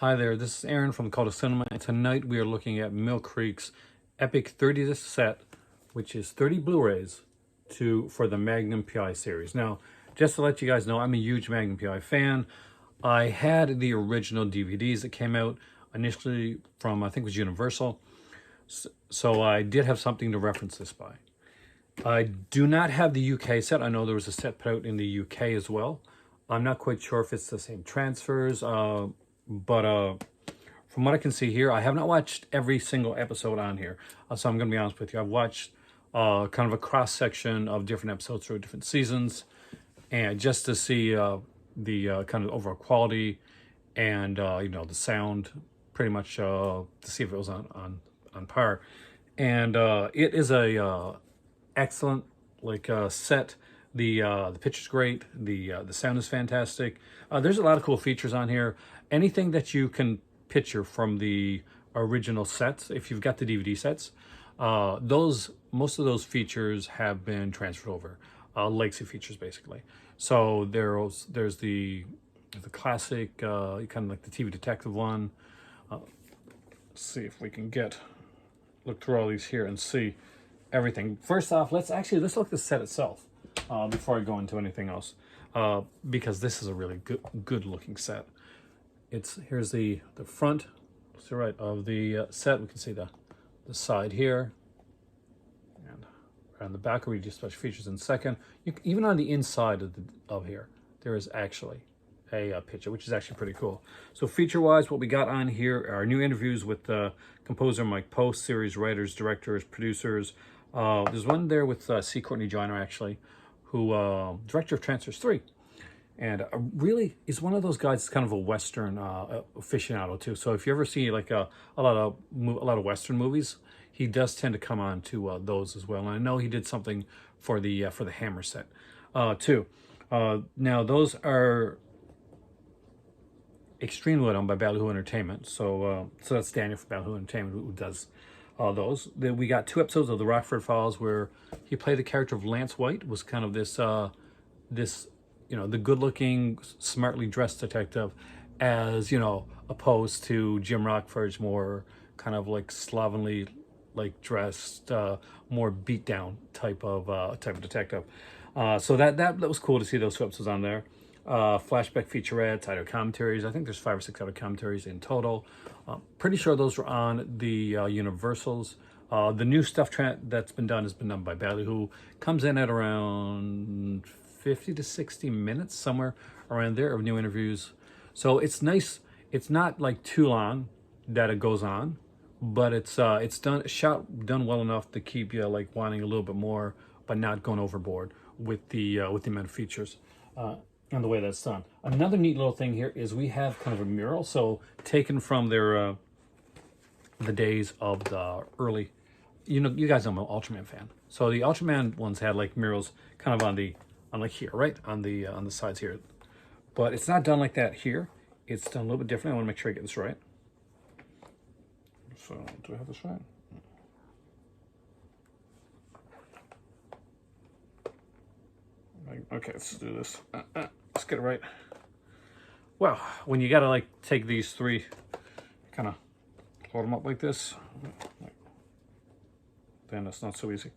Hi there, this is Aaron from the Cult of Cinema, and tonight we are looking at Mill Creek's epic 30 disc set, which is 30 Blu-rays for the Magnum Pi series. Now, just to let you guys know, I'm a huge Magnum Pi fan. I had the original DVDs that came out initially from, I think it was Universal, so I did have something to reference this by. I do not have the UK set. I know there was a set put out in the UK as well. I'm not quite sure if it's the same transfers, but from what I can see here, I have not watched every single episode on here. So I'm going to be honest with you. I've watched kind of a cross-section of different episodes through different seasons, and just to see the kind of overall quality and, the sound, pretty much to see if it was on par. And it is a excellent set. The picture's great. The sound is fantastic. There's a lot of cool features on here. Anything that you can picture from the original sets, if you've got the DVD sets, most of those features have been transferred over. Legacy features, basically. So there's the classic, kind of like the TV detective one. Let's see if we can look through all these here and see everything. First off, let's look at the set itself before I go into anything else, because this is a really good looking set. Here's the front to the right of the set. We can see the side here, and around the back, we do special features in a second. Even on the inside of here, there is actually a picture, which is actually pretty cool. So feature-wise, what we got on here are new interviews with composer Mike Post, series writers, directors, producers. There's one there with C. Courtney Joyner, actually, who director of Transfers 3. And really is one of those guys that's kind of a Western aficionado too. So if you ever see like a lot of Western movies, he does tend to come on to those as well. And I know he did something for the Hammer set too. Now those are extremely well done by Ballyhoo Entertainment. So that's Daniel from Ballyhoo Entertainment who does those. Then we got 2 episodes of the Rockford Files where he played the character of Lance White. Was kind of this the good-looking, smartly dressed detective, as opposed to Jim Rockford's more kind of like slovenly, dressed, more beat-down type of detective. So that was cool to see those 2 episodes on there. Flashback featurettes, audio commentaries. I think there's 5 or 6 audio commentaries in total. Pretty sure those were on the Universals. The new stuff that's been done has been done by Ballyhoo. Comes in at around 50 to 60 minutes, somewhere around there, of new interviews. So it's nice. It's not like too long that it goes on, but it's done well enough to keep you wanting a little bit more, but not going overboard with the amount of features and the way that's done. Another neat little thing here is we have kind of a mural, so taken from their the days of the early, you guys know I'm an Ultraman fan, so the Ultraman ones had murals kind of on here, right on the sides here, but it's not done like that here. It's done a little bit different. I want to make sure I get this right. So do I have this right? Okay, let's do this. Let's get it right. Well, when you gotta take these 3, kind of hold them up like this, then it's not so easy.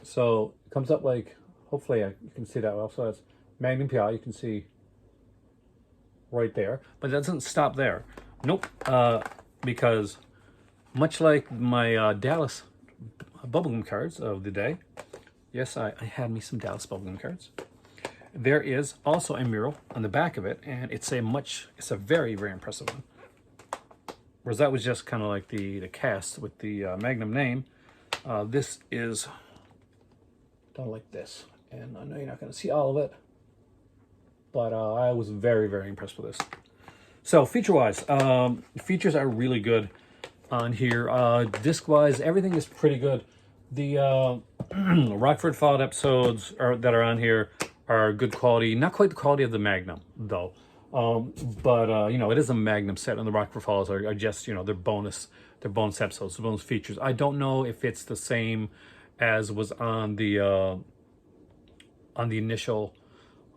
So it comes up hopefully you can see that well. So that's Magnum Pi, you can see right there, but it doesn't stop there. Nope, because much like my Dallas bubblegum cards of the day, yes, I had me some Dallas bubblegum cards. There is also a mural on the back of it, and it's a very, very impressive one. Whereas that was just kind of like the cast with the Magnum name. This is done like this, and I know you're not going to see all of it, but I was very, very impressed with this. So feature-wise, features are really good on here. Disc-wise, everything is pretty good. The Rockford Filed episodes that are on here are good quality. Not quite the quality of the Magnum, though. But it is a Magnum set, and the Rockford Files are just, they're bonus episodes, they're bonus features. I don't know if it's the same as was on the initial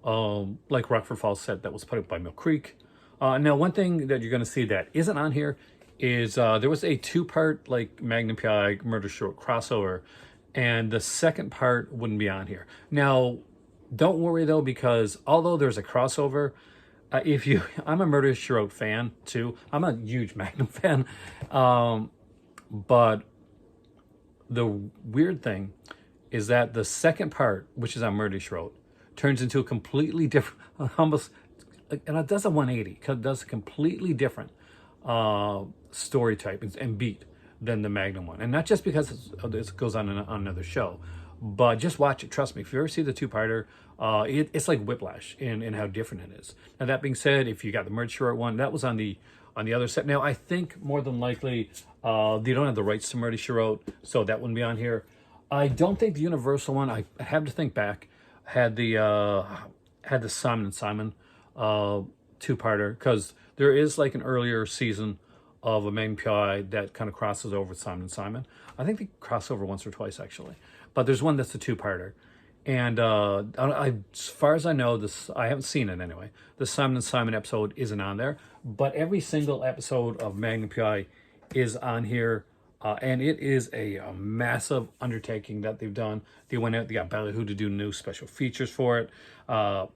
Rockford Falls set that was put up by Mill Creek. Now, one thing that you're going to see that isn't on here is there was a two-part like Magnum PI Murder She Wrote crossover, and the second part wouldn't be on here. Now, don't worry though, because although there's a crossover, if you, I'm a Murder She Wrote fan too. I'm a huge Magnum fan, but the weird thing is that the second part, which is on Murder She Wrote, turns into a completely different, almost, and it does a 180, because it does a completely different story type and beat than the Magnum one. And not just because it goes on another show, but just watch it. Trust me, if you ever see the two-parter, it's like Whiplash in how different it is. Now, that being said, if you got the Murder She Wrote one, that was on the other set. Now, I think more than likely, they don't have the rights to Murder She Wrote, so that wouldn't be on here. I don't think the Universal one, I have to think back, had the Simon and Simon two-parter, because there is like an earlier season of a Magnum PI that kind of crosses over with Simon and Simon. I think they cross over once or twice actually, but there's one that's a two-parter. And as far as I know, I haven't seen it anyway. The Simon and Simon episode isn't on there, but every single episode of Magnum PI is on here, and it is a massive undertaking that they've done. They went out, they got Ballyhoo to do new special features for it.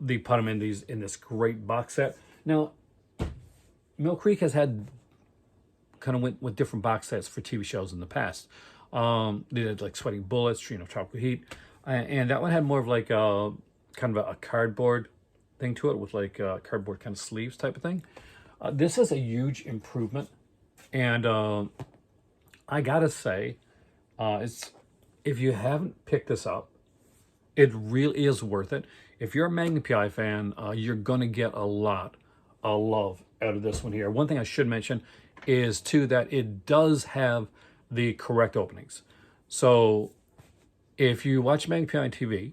They put them in this great box set. Now, Mill Creek has had kind of went with different box sets for TV shows in the past. They did like Sweating Bullets, Stream of Tropical Heat, and that one had more of like a kind of a cardboard thing to it with like cardboard kind of sleeves type of thing. This is a huge improvement, and I gotta say, if you haven't picked this up, it really is worth it. If you're a Magnum PI fan, you're gonna get a lot of love out of this one here. One thing I should mention is too that it does have the correct openings. So if you watch Magnum PI on TV,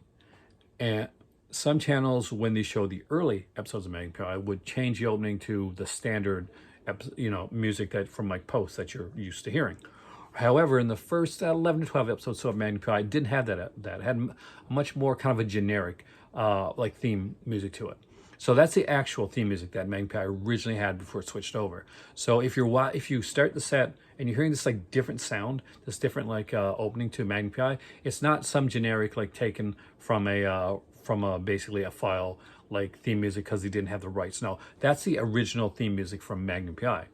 and some channels, when they show the early episodes of Magnum PI, would change the opening to the standard, music that from like posts that you're used to hearing. However, in the first 11 to 12 episodes of Magnum PI, it didn't have that. That had much more kind of a generic, like theme music to it. So that's the actual theme music that Magnum PI originally had before it switched over. So if you start the set and you're hearing this like different sound, this different like opening to Magnum PI, it's not some generic like taken from basically a file like theme music because they didn't have the rights. No, that's the original theme music from Magnum PI.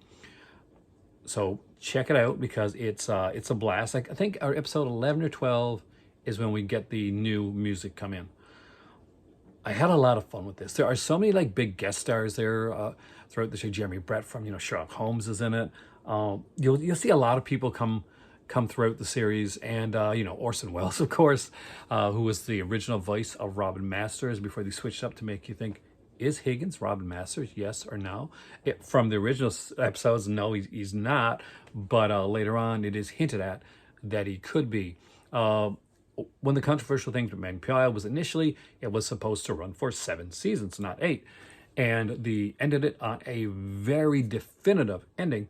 So check it out because it's a blast. Like I think our episode 11 or 12 is when we get the new music come in. I had a lot of fun with this. There are so many like big guest stars there throughout the show. Jeremy Brett from Sherlock Holmes is in it. You'll see a lot of people come throughout the series, and Orson Welles, of course, who was the original voice of Robin Masters before they switched up to make you think, is Higgins Robin Masters? Yes or no? From the original episodes, no, he's not. But later on, it is hinted at that he could be. One of the controversial things with Magnum PI was initially it was supposed to run for 7 seasons, not 8. And they ended it on a very definitive ending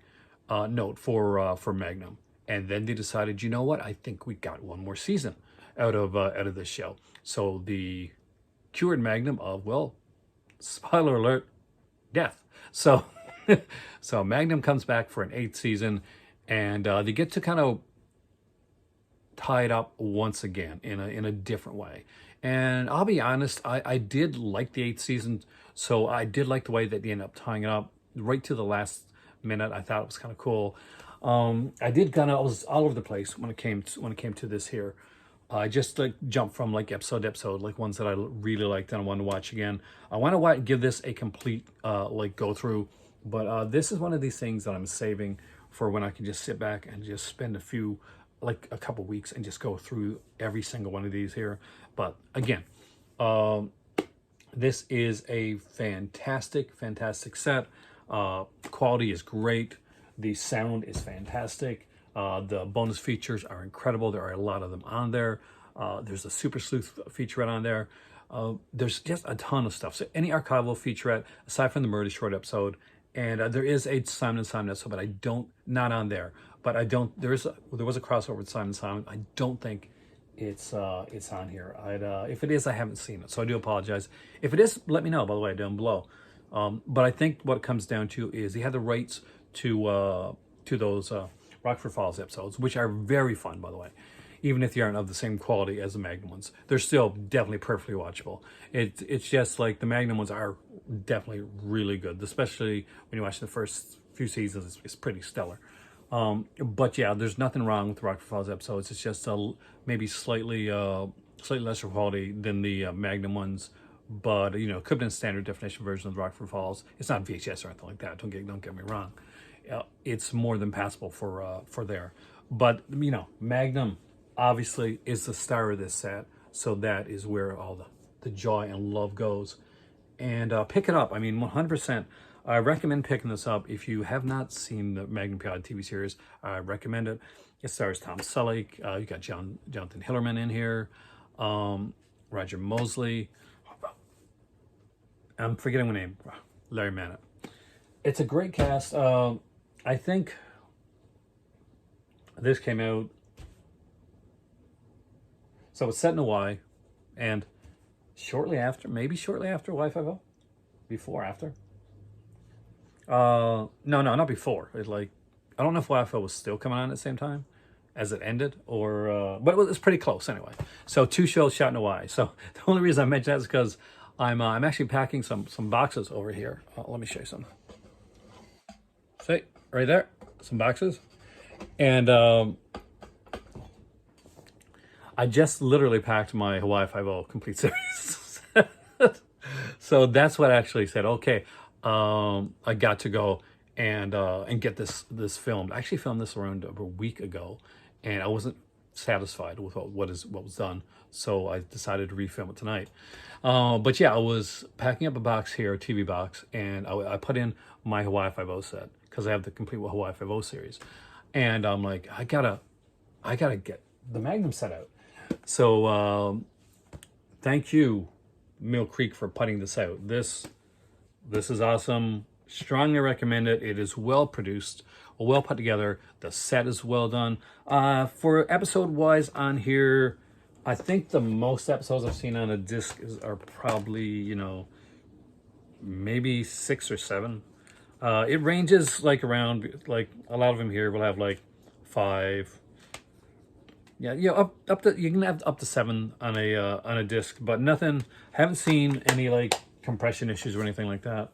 note for Magnum. And then they decided, you know what? I think we got one more season out of this show. So the cured Magnum of, well, spoiler alert, death. So so Magnum comes back for an 8th season, and they get to kind of tie it up once again in a different way. And I'll be honest, I did like the 8th season, so I did like the way that they ended up tying it up right to the last minute. I thought it was kind of cool. I was all over the place when it came to this here. I just like jumped from like episode to episode, like ones that I really liked and I want to watch again. I want to give this a complete like go through, but this is one of these things that I'm saving for when I can just sit back and just spend a couple weeks and just go through every single one of these here. But again, this is a fantastic set. Quality is great. The sound is fantastic. The bonus features are incredible. There are a lot of them on there. There's a Super Sleuth featurette on there. There's just a ton of stuff. So any archival featurette, aside from the Murder She Wrote episode, and there is a Simon and Simon episode, but not on there. But there was a crossover with Simon and Simon. I don't think it's on here. If it is, I haven't seen it, so I do apologize. If it is, let me know, by the way, down below. But I think what it comes down to is they have the rights to those Rockford Falls episodes, which are very fun, by the way. Even if they aren't of the same quality as the Magnum ones, they're still definitely perfectly watchable. It's just like the Magnum ones are definitely really good, especially when you watch the first few seasons. It's pretty stellar. But yeah, there's nothing wrong with the Rockford Falls episodes. It's just maybe slightly lesser quality than the Magnum ones. But you know, it could have been a standard definition version of the Rockford Falls. It's not VHS or anything like that. Don't get me wrong. It's more than passable for there. But you know, Magnum obviously is the star of this set, so that is where all the joy and love goes. And pick it up. I mean, 100%. I recommend picking this up if you have not seen the Magnum Pi TV series. I recommend it. It stars Tom Selleck. You got Jonathan Hillerman in here, Roger Mosley. I'm forgetting my name. Larry Mannett. It's a great cast. I think this came out. So it's set in Hawaii, and shortly after Y50, before, after. No, not before. I don't know if Y50 was still coming on at the same time as it ended, or but it was pretty close anyway. So 2 shows shot in Hawaii. So the only reason I mention that is because I'm actually packing some boxes over here. Let me show you some. See, right there, some boxes, and I just literally packed my Hawaii 5 complete series. So that's what I actually said. Okay, I got to go and get this filmed. I actually filmed this around a week ago, and I wasn't satisfied with what was done. So I decided to refilm it tonight. But yeah, I was packing up a box here, a TV box, and I put in my Hawaii 5 set because I have the complete Hawaii 5 series. And I'm like, I gotta get the Magnum set out. So thank you, Mill Creek, for putting this out. This is awesome. Strongly recommend it. It is well produced, well put together. The set is well done. For episode wise on here, I think the most episodes I've seen on a disc are probably, you know, maybe 6 or 7. It ranges like around, like a lot of them here will have like 5. Yeah, up to, you can have up to 7 on a disc, but nothing. Haven't seen any like compression issues or anything like that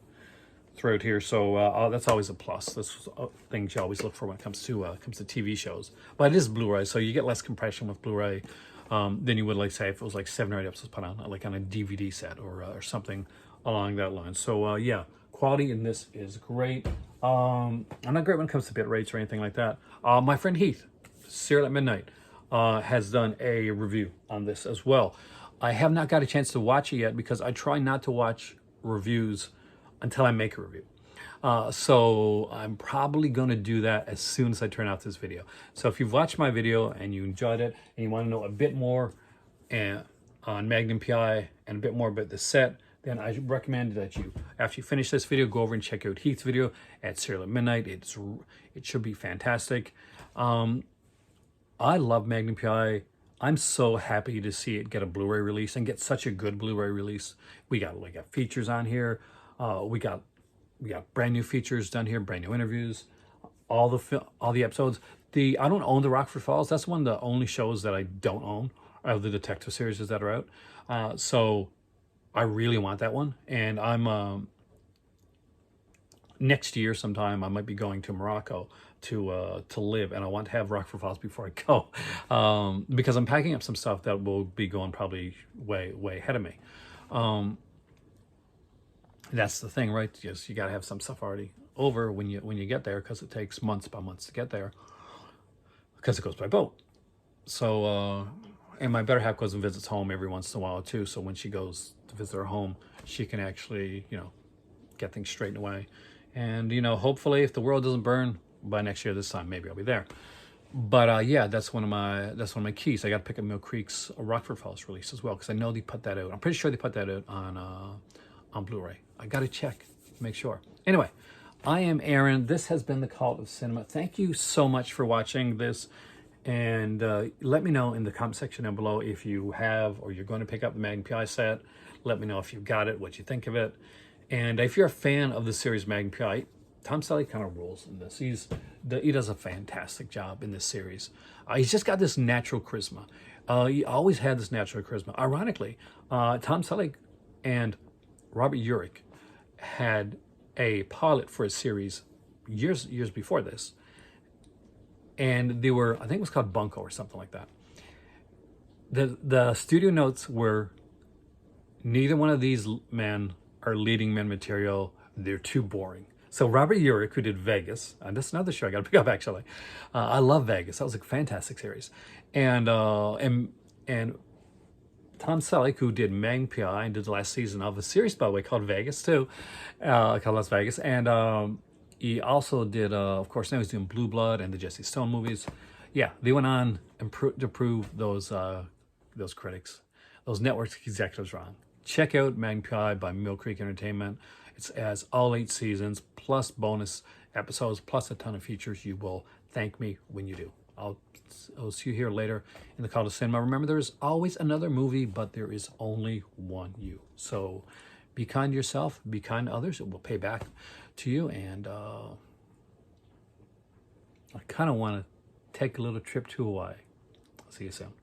throughout here. So that's always a plus. That's things you always look for when it comes to TV shows. But it is Blu-ray, so you get less compression with Blu-ray than you would, like, say, if it was like 7 or 8 episodes put on like on a DVD set or something along that line. So yeah, quality in this is great. I'm not great when it comes to bit rates or anything like that. My friend Heath, Serial at Midnight, has done a review on this as well. I have not got a chance to watch it yet because I try not to watch reviews until I make a review. So I'm probably going to do that as soon as I turn out this video. So if you've watched my video and you enjoyed it and you want to know a bit more on Magnum Pi and a bit more about the set, then I recommend that you, after you finish this video, go over and check out Heath's video at Serial at Midnight. It should be fantastic. I love Magnum Pi. I'm so happy to see it get a Blu-ray release and get such a good Blu-ray release. We got features on here. We got brand new features done here, brand new interviews, all the episodes. I don't own the Rockford Falls. That's one of the only shows that I don't own of the detective series that are out. So I really want that one, and I'm next year sometime I might be going to Morocco to live, and I want to have Rockford Falls before I go, because I'm packing up some stuff that will be going probably way ahead of me. That's the thing, right? Just you got to have some stuff already over when you get there, because it takes months by months to get there, because it goes by boat. So and my better half goes and visits home every once in a while too, so when she goes to visit her home, she can actually, you know, get things straightened away. And, you know, hopefully if the world doesn't burn by next year this time, maybe I'll be there. But yeah, that's one of my keys. I got to pick up Mill Creek's Rockford Falls release as well, because I know they put that out. I'm pretty sure they put that out on Blu-ray. I got to check, make sure. Anyway, I am Aaron. This has been The Cult of Cinema. Thank you so much for watching this. And let me know in the comment section down below if you have or you're going to pick up the Magnum Pi set. Let me know if you've got it, what you think of it. And if you're a fan of the series Magnum Pi, Tom Selleck kind of rules in this. He does a fantastic job in this series. He's just got this natural charisma. He always had this natural charisma. Ironically, Tom Selleck and Robert Urich had a pilot for a series years before this, and they were, I think it was called Bunko or something like that. The studio notes were, neither one of these men are leading men material. They're too boring. So Robert Urich, who did Vegas, and that's another show I got to pick up actually. I love Vegas. That was a fantastic series. And Tom Selleck, who did Magnum Pi and did the last season of a series, by the way, called Vegas too, called Las Vegas. And he also did, of course, now he's doing Blue Blood and the Jesse Stone movies. Yeah, they went on and to prove those critics, those network executives wrong. Check out Magnum Pi by Mill Creek Entertainment. It has all 8 seasons, plus bonus episodes, plus a ton of features. You will thank me when you do. I'll see you here later in the Call to Cinema. Remember, there is always another movie, but there is only one you. So be kind to yourself, be kind to others. It will pay back to you. And I kind of want to take a little trip to Hawaii. I'll see you soon.